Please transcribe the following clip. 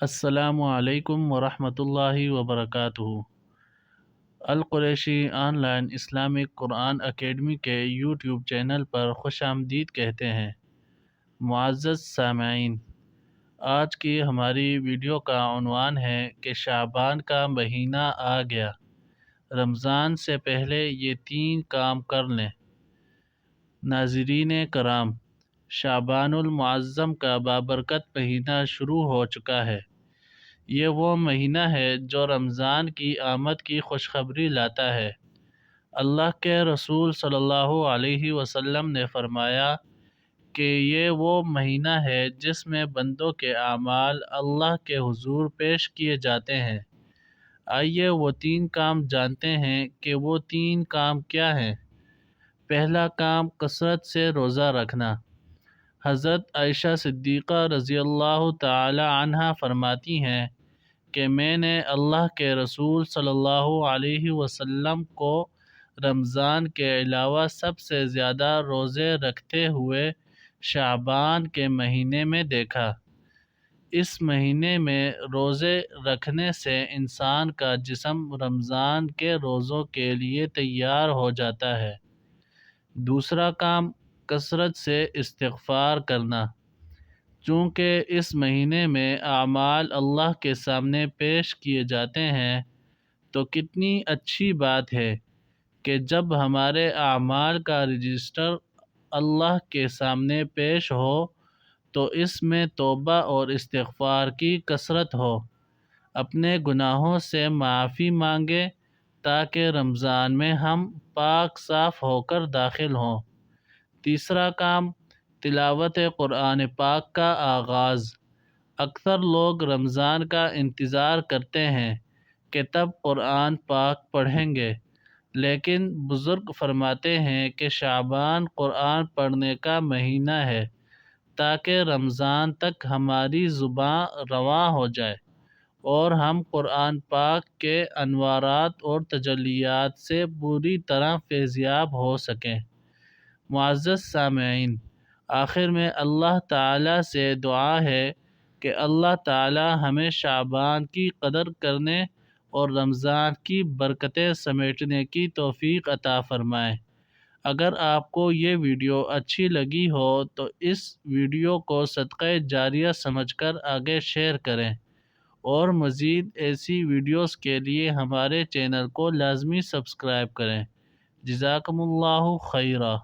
السلام علیکم ورحمۃ اللہ وبرکاتہ۔ القریشی آن لائن اسلامک قرآن اکیڈمی کے یوٹیوب چینل پر خوش آمدید کہتے ہیں۔ معزز سامعین، آج کی ہماری ویڈیو کا عنوان ہے کہ شعبان کا مہینہ آ گیا، رمضان سے پہلے یہ 3 کام کر لیں۔ ناظرین کرام، شعبان المعظم کا بابرکت مہینہ شروع ہو چکا ہے۔ یہ وہ مہینہ ہے جو رمضان کی آمد کی خوشخبری لاتا ہے۔ اللہ کے رسول صلی اللہ علیہ وسلم نے فرمایا کہ یہ وہ مہینہ ہے جس میں بندوں کے اعمال اللہ کے حضور پیش کیے جاتے ہیں۔ آئیے وہ 3 کام جانتے ہیں کہ وہ 3 کام کیا ہیں۔ پہلا کام، کثرت سے روزہ رکھنا۔ حضرت عائشہ صدیقہ رضی اللہ تعالی عنہا فرماتی ہیں کہ میں نے اللہ کے رسول صلی اللہ علیہ وسلم کو رمضان کے علاوہ سب سے زیادہ روزے رکھتے ہوئے شعبان کے مہینے میں دیکھا۔ اس مہینے میں روزے رکھنے سے انسان کا جسم رمضان کے روزوں کے لیے تیار ہو جاتا ہے۔ دوسرا کام، کثرت سے استغفار کرنا۔ چونکہ اس مہینے میں اعمال اللہ کے سامنے پیش کیے جاتے ہیں، تو کتنی اچھی بات ہے کہ جب ہمارے اعمال کا رجسٹر اللہ کے سامنے پیش ہو تو اس میں توبہ اور استغفار کی کثرت ہو، اپنے گناہوں سے معافی مانگے تاکہ رمضان میں ہم پاک صاف ہو کر داخل ہوں۔ تیسرا کام، تلاوت قرآن پاک کا آغاز۔ اکثر لوگ رمضان کا انتظار کرتے ہیں کہ تب قرآن پاک پڑھیں گے، لیکن بزرگ فرماتے ہیں کہ شعبان قرآن پڑھنے کا مہینہ ہے تاکہ رمضان تک ہماری زبان رواں ہو جائے اور ہم قرآن پاک کے انوارات اور تجلیات سے پوری طرح فیضیاب ہو سکیں۔ معزز سامعین، آخر میں اللہ تعالیٰ سے دعا ہے کہ اللہ تعالیٰ ہمیں شعبان کی قدر کرنے اور رمضان کی برکتیں سمیٹنے کی توفیق عطا فرمائے۔ اگر آپ کو یہ ویڈیو اچھی لگی ہو تو اس ویڈیو کو صدقہ جاریہ سمجھ کر آگے شیئر کریں، اور مزید ایسی ویڈیوز کے لیے ہمارے چینل کو لازمی سبسکرائب کریں۔ جزاکم اللہ خیرا۔